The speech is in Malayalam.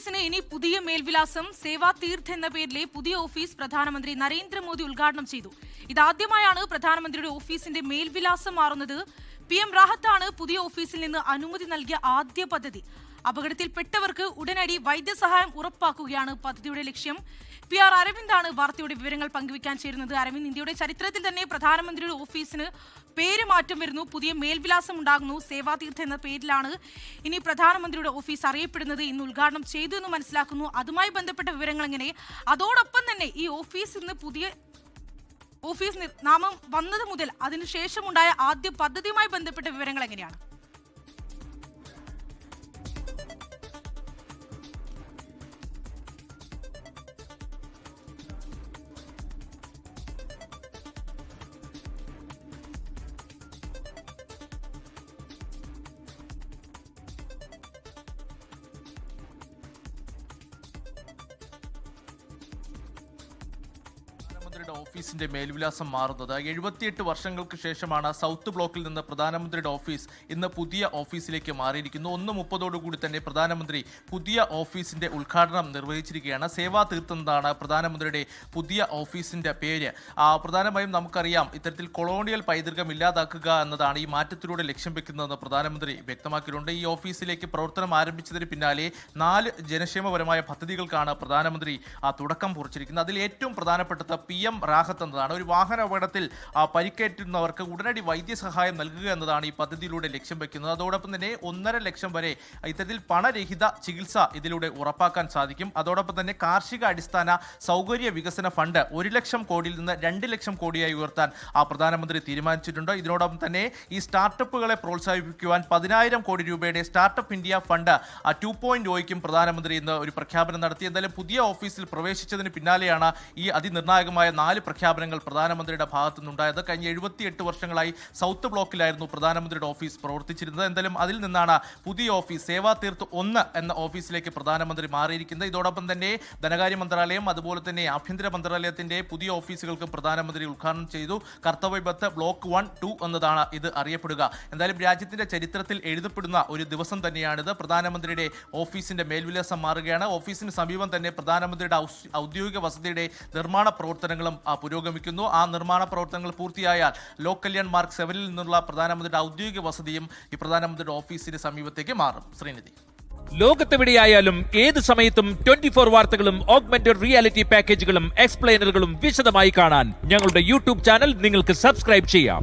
ഓഫീസിന് ഇനി പുതിയ മേൽവിലാസം സേവാ തീർത്ത് എന്ന പേരിലെ പുതിയ ഓഫീസ് പ്രധാനമന്ത്രി നരേന്ദ്രമോദി ഉദ്ഘാടനം ചെയ്തു. ഇതാദ്യമായാണ് പ്രധാനമന്ത്രിയുടെ ഓഫീസിന്റെ മേൽവിലാസം മാറുന്നത്. PM റാഹത്താണ് പുതിയ ഓഫീസിൽ നിന്ന് അനുമതി നൽകിയ ആദ്യ പദ്ധതി. അപകടത്തിൽപ്പെട്ടവർക്ക് ഉടനടി വൈദ്യസഹായം ഉറപ്പാക്കുകയാണ് പദ്ധതിയുടെ ലക്ഷ്യം. PR അരവിന്ദാണ് വാർത്തയുടെ വിവരങ്ങൾ പങ്കുവയ്ക്കാൻ ചേരുന്നത്. അരവിന്ദ്, ഇന്ത്യയുടെ ചരിത്രത്തിൽ തന്നെ പ്രധാനമന്ത്രിയുടെ ഓഫീസിന് പേര് മാറ്റം വരുന്നു, പുതിയ മേൽവിലാസം ഉണ്ടാകുന്നു. സേവാ തീർത്ത് എന്ന പേരിലാണ് ഇനി പ്രധാനമന്ത്രിയുടെ ഓഫീസ് അറിയപ്പെടുന്നത്. ഇന്ന് ഉദ്ഘാടനം ചെയ്തു എന്ന് മനസ്സിലാക്കുന്നു. അതുമായി ബന്ധപ്പെട്ട വിവരങ്ങൾ എങ്ങനെ? അതോടൊപ്പം തന്നെ ഈ ഓഫീസിൽ പുതിയ ഓഫീസ് നാമം വന്നത് മുതൽ അതിനുശേഷമുണ്ടായ ആദ്യ പദ്ധതിയുമായി ബന്ധപ്പെട്ട വിവരങ്ങൾ എങ്ങനെയാണ്? പ്രധാനമന്ത്രിയുടെ ഓഫീസിന്റെ മേൽവിലാസം മാറുന്നത് 78 വർഷങ്ങൾക്ക് ശേഷമാണ്. സൗത്ത് ബ്ലോക്കിൽ നിന്ന് പ്രധാനമന്ത്രിയുടെ ഓഫീസ് ഇന്ന് പുതിയ ഓഫീസിലേക്ക് മാറിയിരിക്കുന്നു. 1:30 തന്നെ പ്രധാനമന്ത്രി പുതിയ ഓഫീസിന്റെ ഉദ്ഘാടനം നിർവഹിച്ചിരിക്കുകയാണ്. സേവാ തീർത്ത് എന്നതാണ് പ്രധാനമന്ത്രിയുടെ പുതിയ ഓഫീസിന്റെ പേര്. പ്രധാനമായും നമുക്കറിയാം, ഇത്തരത്തിൽ കൊളോണിയൽ പൈതൃകം ഇല്ലാതാക്കുക എന്നതാണ് ഈ മാറ്റത്തിലൂടെ ലക്ഷ്യം വെക്കുന്നതെന്ന് പ്രധാനമന്ത്രി വ്യക്തമാക്കിയിട്ടുണ്ട്. ഈ ഓഫീസിലേക്ക് പ്രവർത്തനം ആരംഭിച്ചതിന് പിന്നാലെ 4 ജനക്ഷേമപരമായ പദ്ധതികൾക്കാണ് പ്രധാനമന്ത്രി തുടക്കം കുറിച്ചിരിക്കുന്നത്. അതിൽ ഏറ്റവും പ്രധാനപ്പെട്ടത് PM റാഹത്ത് എന്നതാണ്. ഒരു വാഹന അപകടത്തിൽ പരിക്കേറ്റുന്നവർക്ക് ഉടനടി വൈദ്യസഹായം നൽകുക എന്നതാണ് ഈ പദ്ധതിയിലൂടെ ലക്ഷ്യം വെക്കുന്നത്. അതോടൊപ്പം തന്നെ 1.5 ലക്ഷം വരെ ഇത്തരത്തിൽ പണരഹിത ചികിത്സ ഇതിലൂടെ ഉറപ്പാക്കാൻ സാധിക്കും. അതോടൊപ്പം തന്നെ കാർഷിക അടിസ്ഥാന സൗകര്യ വികസന ഫണ്ട് 1 ലക്ഷം കോടിയിൽ നിന്ന് 2 ലക്ഷം കോടിയായി ഉയർത്താൻ പ്രധാനമന്ത്രി തീരുമാനിച്ചിട്ടുണ്ട്. ഇതിനോടൊപ്പം തന്നെ ഈ സ്റ്റാർട്ടപ്പുകളെ പ്രോത്സാഹിപ്പിക്കുവാൻ 10,000 കോടി രൂപയുടെ സ്റ്റാർട്ടപ്പ് ഇന്ത്യ ഫണ്ട് 2.0യ്ക്കും പ്രധാനമന്ത്രി ഇന്ന് ഒരു പ്രഖ്യാപനം നടത്തി. എന്തായാലും പുതിയ ഓഫീസിൽ പ്രവേശിച്ചതിന് പിന്നാലെയാണ് ഈ അതിനിർണായകമായ 4 പ്രഖ്യാപനങ്ങൾ പ്രധാനമന്ത്രിയുടെ ഭാഗത്തു നിന്നുണ്ടായത്. കഴിഞ്ഞ 78 വർഷങ്ങളായി സൗത്ത് ബ്ലോക്കിലായിരുന്നു പ്രധാനമന്ത്രിയുടെ ഓഫീസ് പ്രവർത്തിച്ചിരുന്നത്. എന്തായാലും അതിൽ നിന്നാണ് പുതിയ ഓഫീസ് സേവാ തീർത്ത് 1 എന്ന ഓഫീസിലേക്ക് പ്രധാനമന്ത്രി മാറിയിരിക്കുന്നത്. ഇതോടൊപ്പം തന്നെ ധനകാര്യ മന്ത്രാലയം, അതുപോലെ തന്നെ ആഭ്യന്തര മന്ത്രാലയത്തിന്റെ പുതിയ ഓഫീസുകൾക്ക് പ്രധാനമന്ത്രി ഉദ്ഘാടനം ചെയ്തു. കർത്തവ്യപത്ത് ബ്ലോക്ക് 1, 2 എന്നതാണ് ഇത് അറിയപ്പെടുക. എന്തായാലും രാജ്യത്തിന്റെ ചരിത്രത്തിൽ എഴുതപ്പെടുന്ന ഒരു ദിവസം തന്നെയാണിത്. പ്രധാനമന്ത്രിയുടെ ഓഫീസിന്റെ മേൽവിലാസം മാറുകയാണ്. ഓഫീസിന് സമീപം തന്നെ പ്രധാനമന്ത്രിയുടെ ഔദ്യോഗിക വസതിയുടെ നിർമ്മാണ പ്രവർത്തനങ്ങളും പുരോഗമിക്കുന്നു. ആ നിർമ്മാണ പ്രവർത്തനങ്ങൾ പൂർത്തിയായാൽ ലോക് കല്യാൺ മാർഗ് 7ൽ നിന്നുള്ള പ്രധാനമന്ത്രിയുടെ ഔദ്യോഗിക വസതിയും ഈ പ്രധാനമന്ത്രിയുടെ ഓഫീസിന് സമീപത്തേക്ക് മാറും. ശ്രീനിധി, ലോകത്തെവിടെയായാലും ഏത് സമയത്തും 24 വാർത്തകളും ഓഗ്മെന്റഡ് റിയാലിറ്റി പാക്കേജുകളും എക്സ്പ്ലെയിനറുകളും വിശദമായി കാണാൻ ഞങ്ങളുടെ YouTube ചാനൽ നിങ്ങൾക്ക് സബ്സ്ക്രൈബ് ചെയ്യാം.